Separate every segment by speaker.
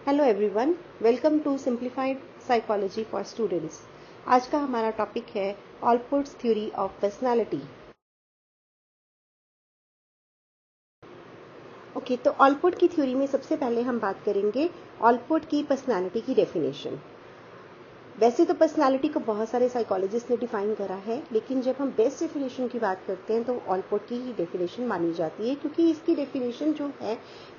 Speaker 1: Hello everyone, welcome to simplified psychology for students. आज का हमारा टॉपिक है Allport's theory of personality. Okay, तो ऑलपोर्ट की थ्योरी में सबसे पहले हम बात करेंगे ऑलपोर्ट की पर्सनालिटी की डेफिनेशन। वैसे तो पर्सनालिटी को बहुत सारे साइकोलॉजिस्ट ने डिफाइन करा है, लेकिन जब हम बेस्ट डेफिनेशन की बात करते हैं तो ऑलपोर्ट की ही डेफिनेशन मानी जाती है, क्योंकि इसकी डेफिनेशन जो है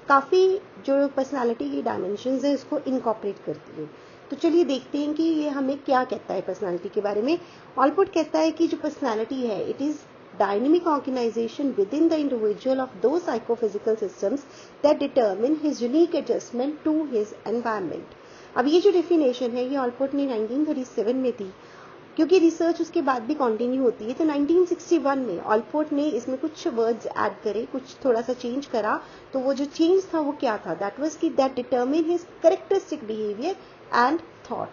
Speaker 1: काफ़ी जो पर्सनालिटी की डायमेंशंस है उसको इनकॉर्पोरेट करती है। तो चलिए देखते हैं कि ये हमें क्या कहता है पर्सनालिटी के बारे में। ऑलपोर्ट कहता है कि जो पर्सनालिटी है it is dynamic organization within the individual of those psychophysical systems that determine his unique adjustment to his environment। अब ये जो डेफिनेशन है ये ऑलपोर्ट ने 1937 में दी, क्योंकि रिसर्च उसके बाद भी कंटिन्यू होती है। तो 1961 में ऑलपोर्ट ने इसमें कुछ वर्ड्स ऐड करे, कुछ थोड़ा सा चेंज करा। तो वो जो चेंज था वो क्या था? दैट वाज कि that determine his characteristic behaviour and thought.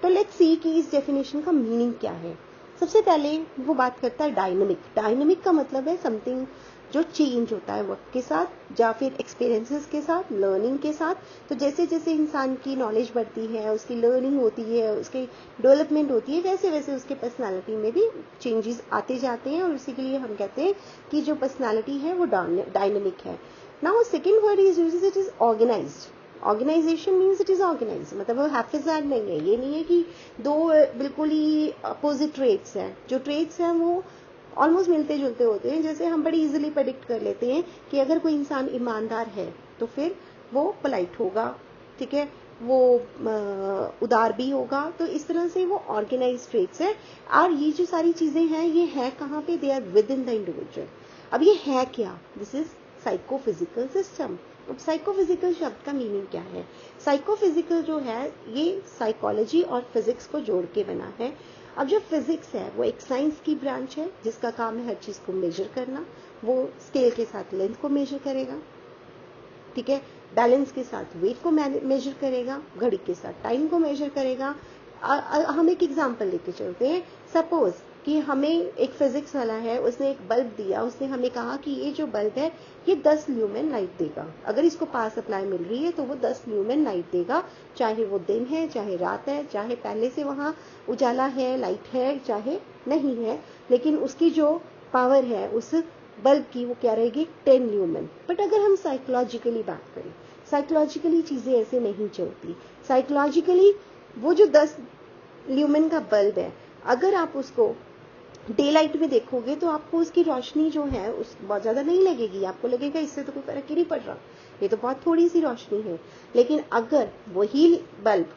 Speaker 1: तो लेट्स सी कि इस डेफिनेशन का मीनिंग क्या है। सबसे पहले वो बात करता है डायनेमिक। डायनेमिक का मतलब है समथिंग जो चेंज होता है वक्त के साथ या फिर एक्सपीरियंसेस के साथ, लर्निंग के साथ। तो जैसे जैसे इंसान की नॉलेज बढ़ती है, उसकी लर्निंग होती है, उसकी डेवलपमेंट होती है, वैसे वैसे उसके पर्सनालिटी में भी चेंजेस आते जाते हैं, और इसी के लिए हम कहते हैं कि जो पर्सनालिटी है वो डायनेमिक है। Now second word is used, it is organized. Organization means it is organize, मतलब वो हैफिजार्ड नहीं है। ये नहीं है कि दो बिल्कुल ही अपोजिट ट्रेट्स हैं। जो ट्रेट्स हैं वो ऑलमोस्ट मिलते जुलते होते हैं। जैसे हम बड़ी इजीली प्रेडिक्ट कर लेते हैं कि अगर कोई इंसान ईमानदार है तो फिर वो पोलाइट होगा, ठीक है, वो उदार भी होगा। तो इस तरह से वो ऑर्गेनाइज ट्रेट्स है। और ये जो सारी चीजें हैं ये है कहाँ पे? They are within the individual. अब ये है क्या? This is psychophysical system. अब साइकोफिजिकल शब्द का मीनिंग क्या है? साइकोफिजिकल जो है ये साइकोलॉजी और फिजिक्स को जोड़ के बना है। अब जो फिजिक्स है वो एक साइंस की ब्रांच है जिसका काम है हर चीज को मेजर करना। वो स्केल के साथ लेंथ को मेजर करेगा, ठीक है, बैलेंस के साथ वेट को मेजर करेगा, घड़ी के साथ टाइम को मेजर करेगा। हम एक एग्जांपल लेके चलते हैं। सपोज कि हमें एक फिजिक्स वाला है, उसने एक बल्ब दिया, उसने हमें कहा कि ये जो बल्ब है ये 10 ल्यूमेन लाइट देगा। अगर इसको पावर सप्लाई मिल रही है तो वो 10 ल्यूमेन लाइट देगा, चाहे वो दिन है, चाहे रात है, चाहे पहले से वहां उजाला है, लाइट है, चाहे नहीं है, लेकिन उसकी जो पावर है उस बल्ब की वो क्या रहेगी? 10 ल्यूमेन। बट अगर हम साइकोलॉजिकली बात करें, साइकोलॉजिकली चीजें ऐसे नहीं चलती। साइकोलॉजिकली वो जो 10 ल्यूमेन का बल्ब है, अगर आप उसको डे लाइट में देखोगे तो आपको उसकी रोशनी जो है उस बहुत ज्यादा नहीं लगेगी। आपको लगेगा इससे तो कोई फर्क ही नहीं पड़ रहा, ये तो बहुत थोड़ी सी रोशनी है। लेकिन अगर वही बल्ब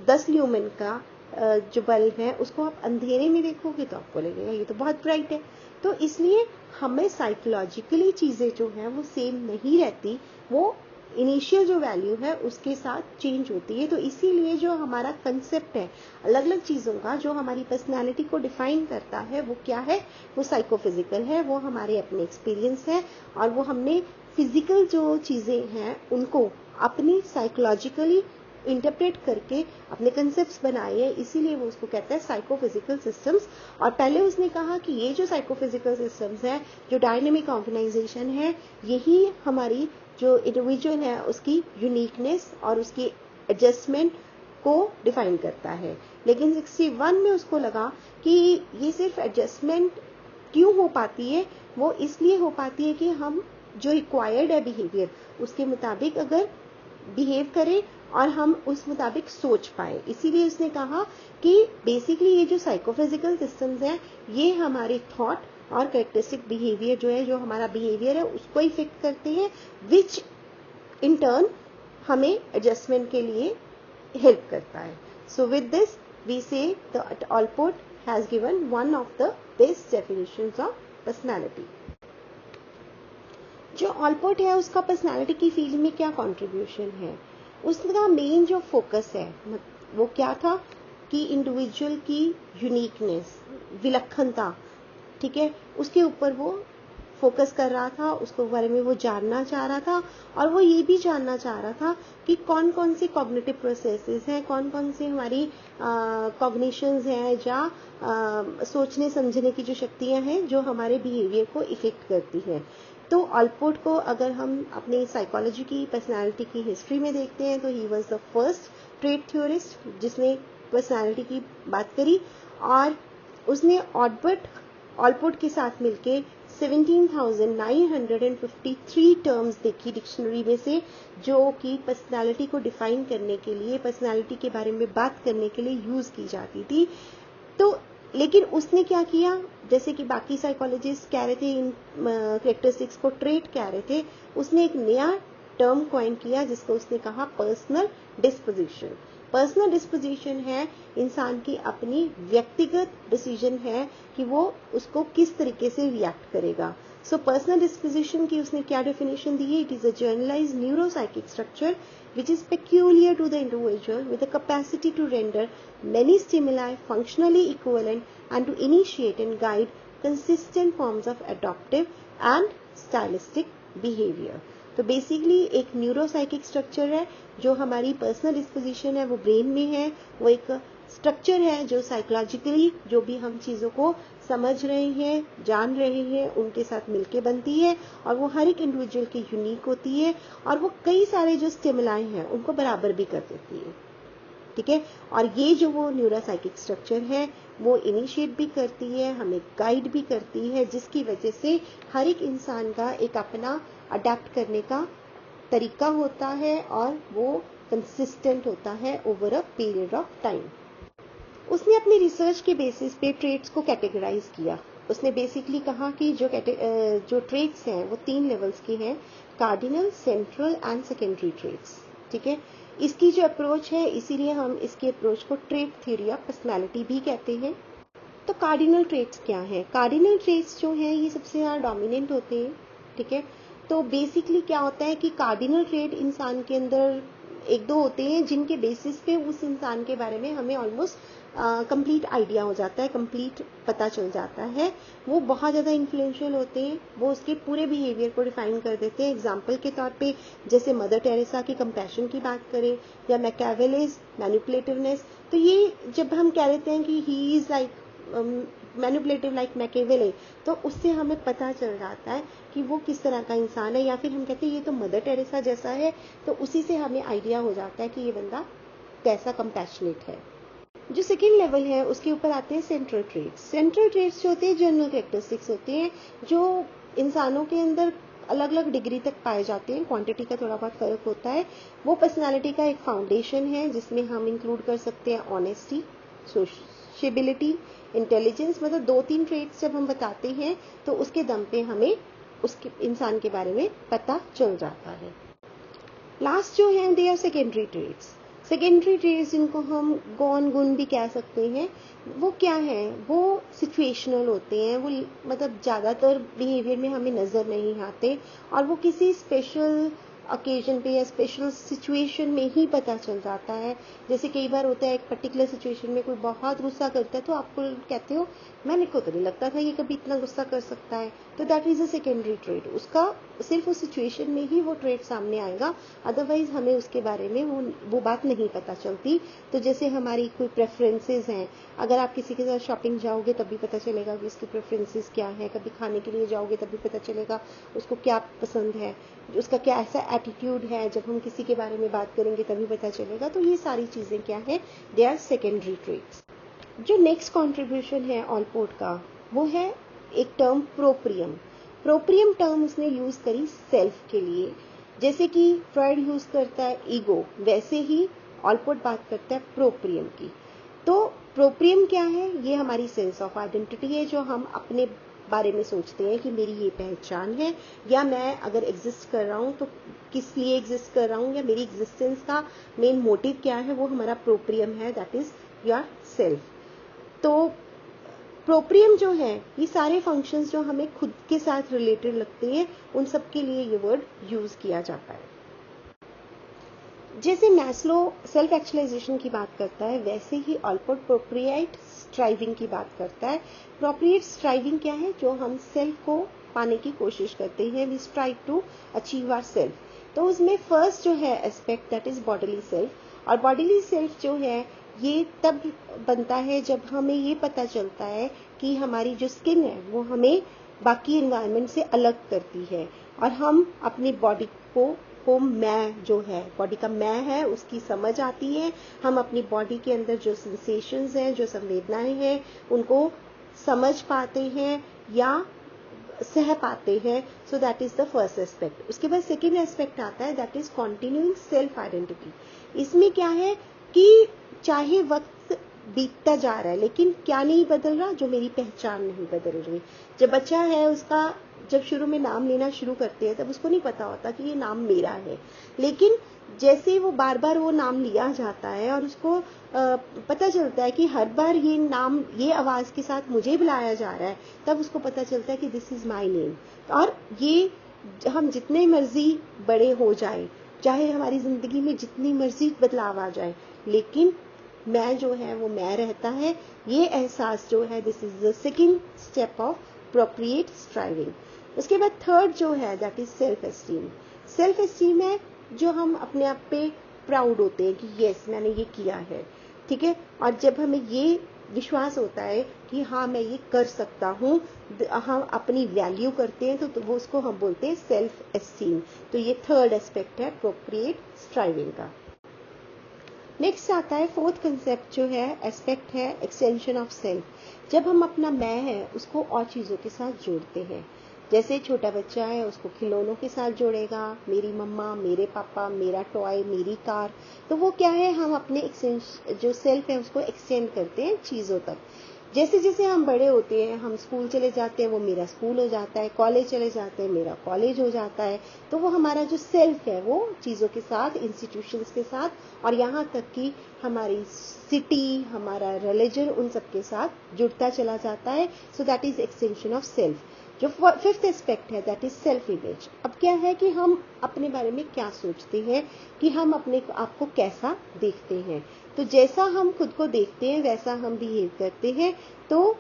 Speaker 1: 10 ल्यूमेन का जो बल्ब है उसको आप अंधेरे में देखोगे तो आपको लगेगा ये तो बहुत ब्राइट है। तो इसलिए हमें साइकोलॉजिकली चीजें जो है वो सेम नहीं रहती, वो इनिशियल जो वैल्यू है उसके साथ चेंज होती है। तो इसीलिए जो हमारा कंसेप्ट है अलग अलग चीजों का, जो हमारी पर्सनालिटी को डिफाइन करता है वो क्या है? वो साइकोफिजिकल है, वो हमारे अपने एक्सपीरियंस है, और वो हमने फिजिकल जो चीजें हैं उनको अपनी साइकोलॉजिकली इंटरप्रेट करके अपने कंसेप्ट्स बनाए हैं। इसीलिए वो उसको कहता है साइकोफिजिकल सिस्टम्स। और पहले उसने कहा कि ये जो साइकोफिजिकल सिस्टम्स है, जो डायनेमिक ऑर्गेनाइजेशन है, यही हमारी जो इंडिविजुअल है उसकी यूनिकनेस और उसकी एडजस्टमेंट को डिफाइन करता है। लेकिन 61 में उसको लगा कि ये सिर्फ एडजस्टमेंट क्यों हो पाती है? वो इसलिए हो पाती है कि हम जो रिक्वायर्ड है बिहेवियर उसके मुताबिक अगर बिहेव करें और हम उस मुताबिक सोच पाए। इसीलिए उसने कहा कि बेसिकली ये जो साइकोफिजिकल सिस्टम्स हैं ये हमारे थॉट और कैरेक्टरिस्टिक बिहेवियर जो है, जो हमारा बिहेवियर है उसको इफेक्ट करते हैं, विच इन टर्न हमें एडजस्टमेंट के लिए हेल्प करता है। So with this we say that Allport has given one of the best definitions of personality. जो ऑलपोर्ट है उसका पर्सनालिटी की फील्ड में क्या कंट्रीब्यूशन है? उसका मेन जो फोकस है वो क्या था कि इंडिविजुअल की यूनिकनेस, विलक्षणता, ठीक है, उसके ऊपर वो फोकस कर रहा था, उसके बारे में वो जानना चाह रहा था। और वो ये भी जानना चाह रहा था कि कौन कौन सी कॉग्निटिव प्रोसेसेस हैं, कौन कौन सी हमारी कॉग्निशंस हैं या सोचने समझने की जो शक्तियां हैं जो हमारे बिहेवियर को इफेक्ट करती हैं। तो ऑलपोर्ट को अगर हम अपनी साइकोलॉजी की पर्सनालिटी की हिस्ट्री में देखते हैं तो he was the first trait theorist जिसने पर्सनालिटी की बात करी, और उसने ऑलपोर्ट के साथ मिलके 17,953 टर्म्स देखी डिक्शनरी में से, जो कि पर्सनालिटी को डिफाइन करने के लिए, पर्सनालिटी के बारे में बात करने के लिए यूज की जाती थी। तो लेकिन उसने क्या किया, जैसे कि बाकी साइकोलॉजिस्ट कह रहे थे इन कैरेक्टरिस्टिक्स को ट्रेट कह रहे थे, उसने एक नया टर्म कॉइन किया जिसको उसने कहा पर्सनल डिस्पोजिशन। पर्सनल डिस्पोजिशन है इंसान की अपनी व्यक्तिगत डिसीजन है कि वो उसको किस तरीके से रिएक्ट करेगा। सो पर्सनल डिस्पोजिशन की उसने क्या डेफिनेशन दी है, it is a generalized neuropsychic structure which is peculiar to the individual with the capacity to render many stimuli functionally equivalent and to initiate and guide consistent forms of adaptive and stylistic behavior। तो basically एक neuropsychic structure है, जो हमारी personal disposition है वो brain में है, वो एक स्ट्रक्चर है जो साइकोलॉजिकली जो भी हम चीज़ों को समझ रहे हैं, जान रहे हैं, उनके साथ मिलके बनती है, और वो हर एक इंडिविजुअल की यूनिक होती है, और वो कई सारे जो स्टिमुलाई हैं उनको बराबर भी कर देती है। ठीक है, और ये जो वो न्यूरोसाइकिक स्ट्रक्चर है वो इनिशिएट भी करती है, हमें गाइड भी करती है, जिसकी वजह से हर एक इंसान का एक अपना अडेप्ट करने का तरीका होता है और वो कंसिस्टेंट होता है over a period of time. उसने अपनी रिसर्च के बेसिस पे ट्रेट्स को कैटेगराइज किया। उसने बेसिकली कहा कि जो ट्रेट्स हैं वो 3 लेवल्स के हैं, cardinal, central and secondary traits. ठीक है, इसकी जो अप्रोच है, इसीलिए हम इसकी अप्रोच को ट्रेट थ्योरी ऑफ पर्सनालिटी भी कहते हैं। तो कार्डिनल ट्रेट्स क्या है? कार्डिनल ट्रेट्स जो हैं ये सबसे ज़्यादा डोमिनेंट होते हैं। ठीक है, तो बेसिकली क्या होता है कि कार्डिनल ट्रेट इंसान के अंदर 1-2 होते हैं जिनके बेसिस पे उस इंसान के बारे में हमें ऑलमोस्ट कंप्लीट आइडिया हो जाता है, कंप्लीट पता चल जाता है। वो बहुत ज़्यादा इन्फ्लुएंशियल होते हैं, वो उसके पूरे बिहेवियर को डिफाइन कर देते हैं। एग्जाम्पल के तौर पे जैसे मदर टेरेसा की कंपैशन की बात करें, या मैकियावेलीज मैनिपुलेटिवनेस, तो ये जब हम कह देते हैं कि he is like manipulative like Machiavelli, तो उससे हमें पता चल जाता है कि वो किस तरह का इंसान है, या फिर हम कहते हैं ये तो मदर टेरेसा जैसा है, तो उसी से हमें आइडिया हो जाता है कि ये बंदा कैसा कंपैशनेट है। जो सेकेंड लेवल है उसके ऊपर आते हैं सेंट्रल ट्रेट्स। सेंट्रल ट्रेट्स जो होते हैं जनरल कैरेक्टरिस्टिक्स होते हैं, जो इंसानों के अंदर अलग अलग डिग्री तक पाए जाते हैं, क्वांटिटी का थोड़ा बहुत फर्क होता है। वो पर्सनालिटी का एक फाउंडेशन है जिसमें हम इंक्लूड कर सकते हैं ऑनेस्टी, सोशेबिलिटी, इंटेलिजेंस। मतलब 2-3 ट्रेट्स जब हम बताते हैं तो उसके दम पे हमें उसके इंसान के बारे में पता चल जाता है। लास्ट जो है they are secondary traits. Secondary traits जिनको हम गौण गुण भी कह सकते हैं, वो क्या है, वो सिचुएशनल होते हैं, वो मतलब ज़्यादातर बिहेवियर में हमें नज़र नहीं आते, और वो किसी स्पेशल ओकेजन पे या स्पेशल सिचुएशन में ही पता चल जाता है। जैसे कई बार होता है एक पर्टिकुलर सिचुएशन में कोई बहुत गुस्सा करता है तो आपको कहते हो मैंने को तो नहीं लगता था ये कभी इतना गुस्सा कर सकता है, तो that is a secondary trait. उसका सिर्फ उस सिचुएशन में ही वो ट्रेट सामने आएगा, अदरवाइज हमें उसके बारे में वो बात नहीं पता चलती। तो जैसे हमारी कोई प्रेफरेंसेस हैं, अगर आप किसी के साथ शॉपिंग जाओगे तब भी पता चलेगा कि उसकी प्रेफरेंसेस क्या है, कभी खाने के लिए जाओगे तब भी पता चलेगा उसको क्या पसंद है, उसका क्या ऐसा एटीट्यूड है, जब हम किसी के बारे में बात करेंगे तभी पता चलेगा। तो ये सारी चीजें क्या है, दे आर सेकेंडरी ट्रेट्स। जो नेक्स्ट कंट्रीब्यूशन है ऑलपोर्ट का, वो है एक टर्म प्रोप्रियम। प्रोप्रियम टर्म उसने यूज करी सेल्फ के लिए, जैसे कि फ्रॉइड यूज करता है ईगो, वैसे ही ऑलपोर्ट बात करता है प्रोप्रियम की। तो प्रोप्रियम क्या है, ये हमारी सेंस ऑफ आइडेंटिटी है, जो हम अपने बारे में सोचते हैं कि मेरी ये पहचान है, या मैं अगर एग्जिस्ट कर रहा हूँ तो किस लिए एग्जिस्ट कर रहा हूँ, या मेरी एग्जिस्टेंस का मेन मोटिव क्या है, वो हमारा प्रोप्रियम है, दैट इज योर सेल्फ। तो प्रोप्रियम जो है, ये सारे फंक्शंस जो हमें खुद के साथ रिलेटेड लगते हैं, उन सब के लिए ये वर्ड यूज किया जाता है। जैसे मैस्लो सेल्फ एक्चुअलाइजेशन की बात करता है, वैसे ही ऑलपोर्ट प्रोप्रिएट स्ट्राइविंग की बात करता है। प्रोप्रिएट स्ट्राइविंग क्या है, जो हम सेल्फ को पाने की कोशिश करते हैं, we strive to achieve our self. तो उसमें फर्स्ट जो है aspect that is bodily self, और बॉडीली सेल्फ जो है ये तब बनता है जब हमें ये पता चलता है कि हमारी जो स्किन है वो हमें बाकी एनवायरनमेंट से अलग करती है, और हम अपनी बॉडी को मैं जो है, बॉडी का मैं है, उसकी समझ आती है। हम अपनी बॉडी के अंदर जो सेंसेशंस हैं, जो संवेदनाएं हैं, उनको समझ पाते हैं या सह पाते हैं। So that is the first aspect. उसके बाद सेकेंड एस्पेक्ट आता है, that is continuing self identity. इसमें क्या है कि चाहे वक्त बीतता जा रहा है, लेकिन क्या नहीं बदल रहा, जो मेरी पहचान नहीं बदल रही। जब बच्चा है, उसका जब शुरू में नाम लेना शुरू करते हैं, तब उसको नहीं पता होता कि ये नाम मेरा है, लेकिन जैसे वो बार बार वो नाम लिया जाता है और उसको पता चलता है कि हर बार ये नाम, ये आवाज के साथ मुझे बुलाया जा रहा है, तब उसको पता चलता है कि दिस इज माय नेम। और ये हम जितने मर्जी बड़े हो जाए, चाहे हमारी जिंदगी में जितनी मर्जी बदलाव आ जाए, लेकिन मैं जो है वो मैं रहता है। ये एहसास जो है, this is the second step of प्रोप्रिएट striving. उसके बाद थर्ड जो है, that is self esteem. Self esteem है जो हम अपने आप पे प्राउड होते हैं कि यस मैंने ये किया है, ठीक है। और जब हमें ये विश्वास होता है कि हाँ मैं ये कर सकता हूँ, हम अपनी वैल्यू करते हैं, तो वो उसको हम बोलते हैं सेल्फ एस्टीम। तो ये थर्ड एस्पेक्ट है प्रोप्रिएट स्ट्राइविंग का। नेक्स्ट आता है फोर्थ कंसेप्ट जो है, एस्पेक्ट है एक्सटेंशन ऑफ सेल्फ। जब हम अपना मैं है उसको और चीजों के साथ जोड़ते हैं, जैसे छोटा बच्चा है उसको खिलौनों के साथ जोड़ेगा, मेरी मम्मा, मेरे पापा, मेरा टॉय, मेरी कार। तो वो क्या है, हम अपने जो सेल्फ है उसको एक्सटेंड करते हैं चीजों तक। जैसे जैसे हम बड़े होते हैं, हम स्कूल चले जाते हैं, वो मेरा स्कूल हो जाता है, कॉलेज चले जाते हैं, मेरा कॉलेज हो जाता है। तो वो हमारा जो सेल्फ है वो चीजों के साथ, इंस्टीट्यूशंस के साथ, और यहाँ तक कि हमारी सिटी, हमारा रिलीजन, उन सब के साथ जुड़ता चला जाता है। So that is extension of self. जो फिफ्थ एस्पेक्ट है, दैट इज सेल्फ इमेज। अब क्या है कि हम अपने बारे में क्या सोचते हैं, कि हम अपने आप को कैसा देखते हैं। तो जैसा हम खुद को देखते हैं वैसा हम बिहेव करते हैं। तो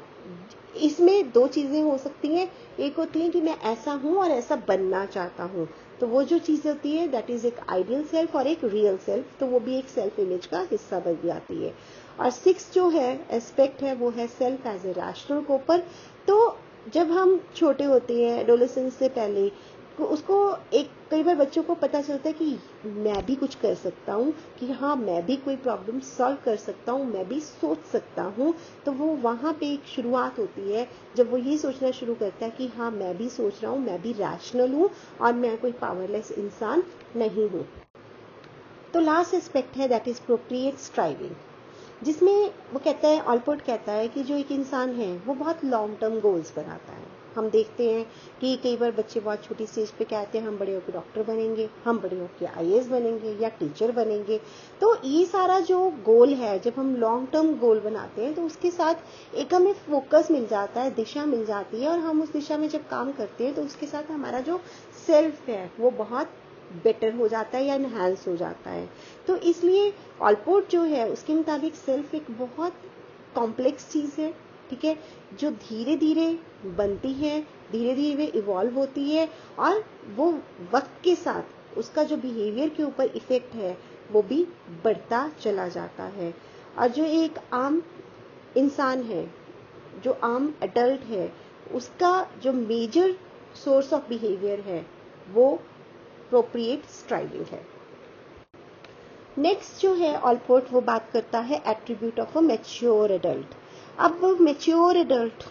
Speaker 1: इसमें दो चीजें हो सकती हैं, एक होती है कि मैं ऐसा हूं और ऐसा बनना चाहता हूं। तो वो जो चीज होती है दैट इज एक आइडियल सेल्फ और एक रियल सेल्फ, तो वो भी एक सेल्फ इमेज का हिस्सा बन जाती है। और सिक्स जो है एस्पेक्ट है, वो है सेल्फ एज ए रैशनल कोपर। तो जब हम छोटे होते हैं, एडोलेसेंस से पहले, तो उसको एक कई बार बच्चों को पता चलता है कि मैं भी कुछ कर सकता हूँ, कि हाँ मैं भी कोई प्रॉब्लम सॉल्व कर सकता हूँ, मैं भी सोच सकता हूँ। तो वो वहां पे एक शुरुआत होती है जब वो ये सोचना शुरू करता है कि हाँ मैं भी सोच रहा हूँ, मैं भी रैशनल हूँ और मैं कोई पावरलेस इंसान नहीं हूँ। तो लास्ट एस्पेक्ट है, दैट इज प्रोप्रिएट स्ट्राइविंग, जिसमें वो कहता है, ऑलपोर्ट कहता है कि जो एक इंसान है वो बहुत लॉन्ग टर्म गोल्स बनाता है। हम देखते हैं कि कई बार बच्चे बहुत छोटी स्टेज पे कहते हैं हम बड़े होकर डॉक्टर बनेंगे, हम बड़े होकर आईएएस बनेंगे या टीचर बनेंगे। तो ये सारा जो गोल है, जब हम लॉन्ग टर्म गोल बनाते हैं तो उसके साथ एक हमें फोकस मिल जाता है, दिशा मिल जाती है, और हम उस दिशा में जब काम करते हैं तो उसके साथ हमारा जो सेल्फ है वो बहुत बेटर हो जाता है या इनहांस हो जाता है। तो इसलिए ऑलपोर्ट जो है उसके मुताबिक सेल्फ एक बहुत कॉम्प्लेक्स चीज है, ठीक है, जो धीरे धीरे बनती है, धीरे धीरे इवॉल्व होती है, और वो वक्त के साथ उसका जो बिहेवियर के ऊपर इफेक्ट है वो भी बढ़ता चला जाता है। और जो एक आम इंसान है, जो आम एडल्ट है, उसका जो मेजर सोर्स ऑफ बिहेवियर है वो प्रोप्रिएट स्ट्राइविंग है। नेक्स्ट जो है ऑलपोर्ट, वो बात करता है attribute of a mature adult. अब मैच्योर एडल्ट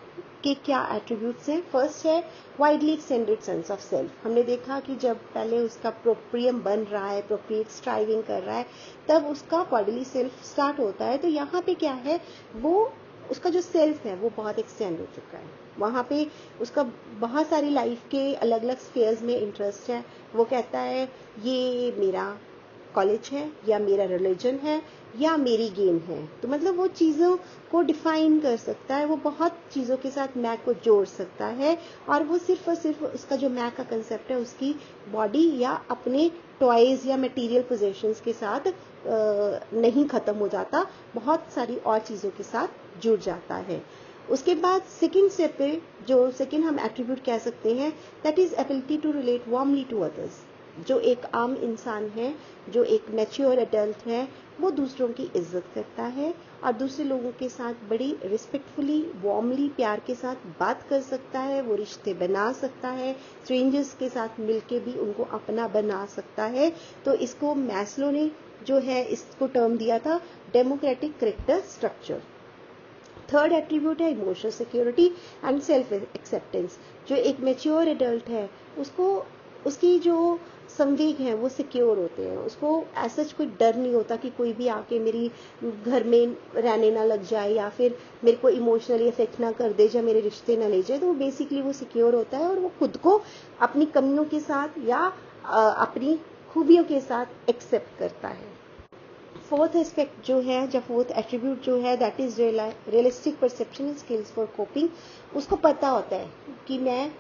Speaker 1: के क्या एट्रीब्यूट्स हैं? फर्स्ट है widely extended sense of self. हमने देखा कि जब पहले उसका प्रोप्रियम बन रहा है, प्रोप्रिएट स्ट्राइविंग कर रहा है, तब उसका बॉडीली सेल्फ स्टार्ट होता है। तो यहाँ पे क्या है, वो उसका जो सेल्फ है वो बहुत एक्सटेंड हो चुका है। वहां पे उसका बहुत सारी लाइफ के अलग अलग स्फीयर्स में इंटरेस्ट है। वो कहता है ये मेरा कॉलेज है, या मेरा रिलीजन है, या मेरी गेम है। तो मतलब वो चीजों को डिफाइन कर सकता है, वो बहुत चीजों के साथ मैं को जोड़ सकता है, और वो सिर्फ और सिर्फ उसका जो मैं का कंसेप्ट है उसकी बॉडी या अपने टॉयज या मटेरियल पोजेशंस के साथ नहीं खत्म हो जाता, बहुत सारी और चीजों के साथ जुड़ जाता है। उसके बाद सेकेंड स्टेप पे जो सेकेंड हम एट्रीब्यूट कह सकते हैं, that is ability to relate warmly to others. जो एक आम इंसान है, जो एक मैच्योर एडल्ट है, वो दूसरों की इज्जत करता है और दूसरे लोगों के साथ बड़ी रिस्पेक्टफुली, वार्मली, प्यार के साथ बात कर सकता है, वो रिश्ते बना सकता है, स्ट्रेंजर्स के साथ मिलके भी उनको अपना बना सकता है। तो इसको मैस्लो ने जो है इसको टर्म दिया था democratic character structure. Third attribute है emotional security and self acceptance. जो एक मैच्योर एडल्ट है उसको उसकी जो संवेग हैं वो सिक्योर होते हैं, उसको ऐसा कोई डर नहीं होता कि कोई भी आके मेरी घर में रहने ना लग जाए या फिर मेरे को इमोशनली अफेक्ट ना कर दे या मेरे रिश्ते ना ले जाए। तो बेसिकली वो सिक्योर होता है और वो खुद को अपनी कमियों के साथ या अपनी खूबियों के साथ एक्सेप्ट करता है। फोर्थ एस्पेक्ट जो है, या फोर्थ एट्रीब्यूट जो है, that is realistic perception and skills for coping. उसको पता होता है कि मैं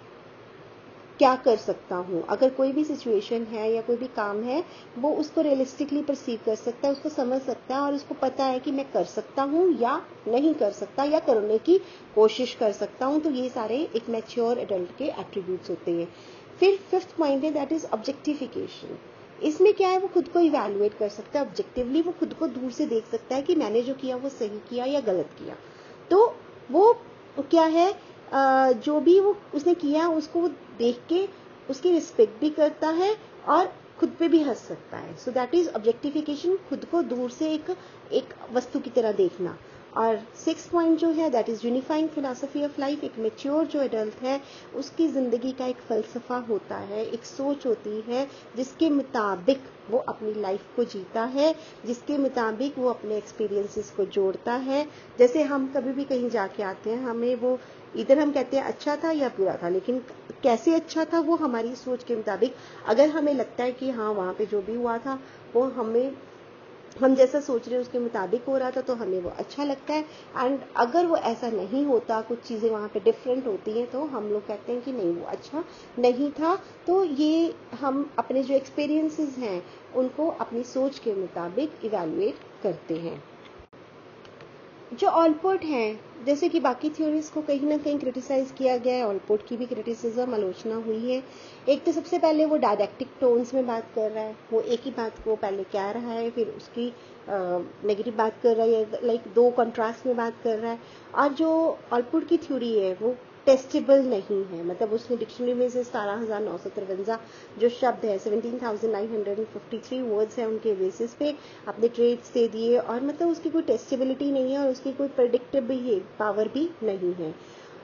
Speaker 1: क्या कर सकता हूँ। अगर कोई भी सिचुएशन है या कोई भी काम है, वो उसको रियलिस्टिकली परसीव कर सकता है, उसको समझ सकता है और उसको पता है कि मैं कर सकता हूँ या नहीं कर सकता या करने की कोशिश कर सकता हूँ। तो ये सारे एक मैच्योर एडल्ट के एट्रीब्यूट्स होते हैं। फिर फिफ्थ पॉइंट है दैट इज ऑब्जेक्टिफिकेशन। इसमें क्या है, वो खुद को इवैल्यूएट कर सकता है ऑब्जेक्टिवली, वो खुद को दूर से देख सकता है कि मैंने जो किया वो सही किया या गलत किया। तो वो क्या है, जो भी वो उसने किया उसको वो देख के उसकी रिस्पेक्ट भी करता है और खुद पे भी हंस सकता है। सो दैट इज ऑब्जेक्टिफिकेशन, खुद को दूर से एक वस्तु की तरह देखना। और सिक्स पॉइंट जो है that is unifying philosophy of life. एक मैच्योर जो एडल्ट है उसकी जिंदगी का एक फलसफा होता है, एक सोच होती है जिसके मुताबिक वो अपनी लाइफ को जीता है, जिसके मुताबिक वो अपने एक्सपीरियंसेस को जोड़ता है। जैसे हम कभी भी कहीं जाके आते हैं, हमें वो इधर हम कहते हैं अच्छा था या बुरा था, लेकिन कैसे अच्छा था वो हमारी सोच के मुताबिक, अगर हमें लगता है कि हाँ वहाँ पे जो भी हुआ था वो हम जैसा सोच रहे हैं उसके मुताबिक हो रहा था तो हमें वो अच्छा लगता है। एंड अगर वो ऐसा नहीं होता, कुछ चीज़ें वहाँ पे डिफरेंट होती हैं, तो हम लोग कहते हैं कि नहीं वो अच्छा नहीं था। तो ये हम अपने जो एक्सपीरियंसेस हैं उनको अपनी सोच के मुताबिक इवैल्यूएट करते हैं। जो ऑलपोर्ट हैं, जैसे कि बाकी थ्योरीज को कहीं ना कहीं क्रिटिसाइज किया गया है, ऑलपोर्ट की भी क्रिटिसिज्म आलोचना हुई है। एक तो सबसे पहले वो डायडेक्टिक टोन्स में बात कर रहा है, वो एक ही बात को पहले कह रहा है फिर उसकी नेगेटिव बात कर रहा है, लाइक दो कंट्रास्ट में बात कर रहा है। और जो ऑलपोर्ट की थ्योरी है वो टेस्टेबल नहीं है, मतलब उसने डिक्शनरी में से 17,953 जो शब्द है, 17,953 वर्ड्स हैं, उनके बेसिस पे अपने ट्रेड्स दे दिए और मतलब उसकी कोई टेस्टेबिलिटी नहीं है और उसकी कोई प्रेडिक्टेबल पावर भी नहीं है।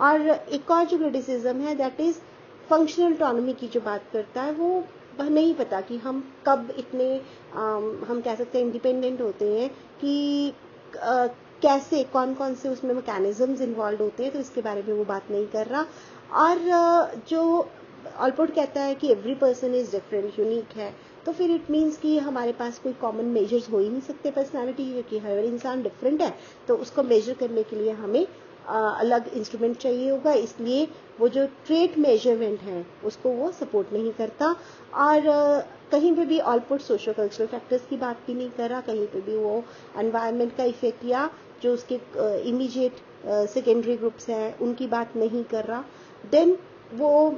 Speaker 1: और एक और जो क्रिटिसिज्म है दैट इज फंक्शनल ऑटोनॉमी की जो बात करता है, वो नहीं पता कि हम कब इतने हम कह सकते हैं इंडिपेंडेंट होते हैं कि कैसे कौन कौन से उसमें मैकेनिज्म्स इन्वॉल्व होते हैं, तो इसके बारे में वो बात नहीं कर रहा। और जो ऑलपोर्ट कहता है कि every person is different, unique है, तो फिर इट मीन्स कि हमारे पास कोई कॉमन मेजर्स हो ही नहीं सकते पर्सनालिटी, क्योंकि हर इंसान डिफरेंट है। तो उसको मेजर करने के लिए हमें अलग इंस्ट्रूमेंट चाहिए होगा, इसलिए वो जो ट्रेट मेजरमेंट है उसको वो सपोर्ट नहीं करता। और कहीं पे भी ऑलपोर्ट सोशो कल्चरल फैक्टर्स की बात भी नहीं कर रहा, कहीं पे भी वो एनवायरनमेंट का इफेक्ट या जो उसके इमीडिएट सेकेंडरी ग्रुप्स हैं उनकी बात नहीं कर रहा। देन वो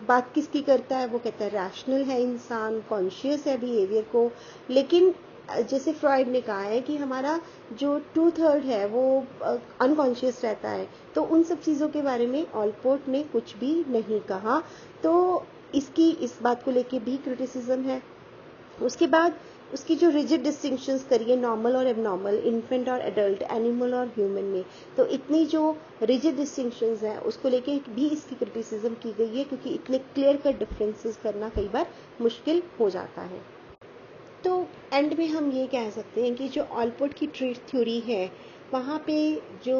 Speaker 1: बात किसकी करता है, वो कहता है रैशनल है इंसान, कॉन्शियस है बिहेवियर को। लेकिन जैसे फ्रॉइड ने कहा है कि हमारा जो 2/3 है वो अनकॉन्शियस रहता है, तो उन सब चीज़ों के बारे में ऑलपोर्ट ने कुछ भी नहीं कहा। तो इस बात को लेके भी क्रिटिसिज्म है। उसके बाद उसकी जो रिजिड डिस्टिंक्शंस करिए नॉर्मल और एबनॉर्मल, इन्फेंट और एडल्ट, एनिमल और ह्यूमन में, तो इतनी जो रिजिड डिस्टिंक्शंस हैं उसको लेके भी इसकी क्रिटिसिज्म की गई है, क्योंकि इतने क्लियर कट डिफरेंसेस करना कई बार मुश्किल हो जाता है। तो एंड में हम ये कह सकते हैं कि जो ऑलपोर्ट की ट्रेट थ्योरी है वहाँ पे जो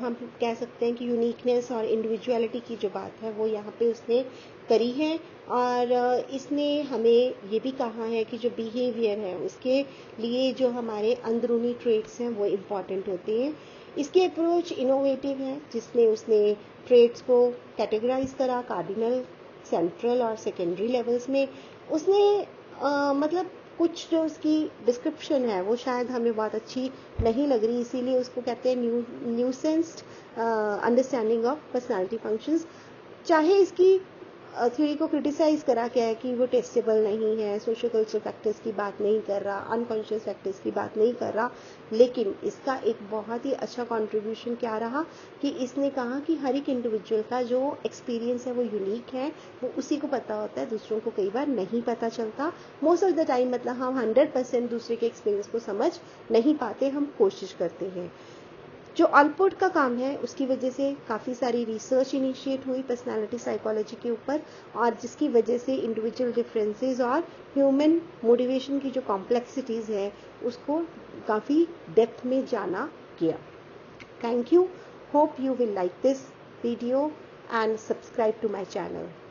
Speaker 1: हम कह सकते हैं कि यूनिकनेस और इंडिविजुअलिटी की जो बात है वो यहाँ पे उसने करी है। और इसने हमें ये भी कहा है कि जो बिहेवियर है उसके लिए जो हमारे अंदरूनी ट्रेट्स हैं वो इम्पॉर्टेंट होते हैं। इसकी अप्रोच इनोवेटिव है, जिसने उसने ट्रेट्स को कैटेगराइज करा कार्डिनल, सेंट्रल और सेकेंडरी लेवल्स में। उसने मतलब कुछ जो उसकी डिस्क्रिप्शन है वो शायद हमें बहुत अच्छी नहीं लग रही, इसीलिए उसको कहते हैं न्यूसेंस्ड अंडरस्टैंडिंग ऑफ पर्सनालिटी फंक्शंस। चाहे इसकी थ्योरी को क्रिटिसाइज करा क्या है कि वो टेस्टेबल नहीं है, सोशल कल्चरल फैक्टर्स की बात नहीं कर रहा, अनकॉन्शियस फैक्टर्स की बात नहीं कर रहा। लेकिन इसका एक बहुत ही अच्छा कंट्रीब्यूशन क्या रहा कि इसने कहा कि हर एक इंडिविजुअल का जो एक्सपीरियंस है वो यूनिक है, वो उसी को पता होता है, दूसरों को कई बार नहीं पता चलता। मोस्ट ऑफ द टाइम मतलब हम 100% दूसरे के एक्सपीरियंस को समझ नहीं पाते, हम कोशिश करते हैं। जो ऑलपोर्ट का काम है उसकी वजह से काफ़ी सारी रिसर्च इनिशिएट हुई पर्सनालिटी साइकोलॉजी के ऊपर, और जिसकी वजह से इंडिविजुअल डिफरेंसेस और ह्यूमन मोटिवेशन की जो कॉम्प्लेक्सिटीज़ है उसको काफ़ी डेप्थ में जाना गया। Thank you, hope you will like this video and subscribe to my channel.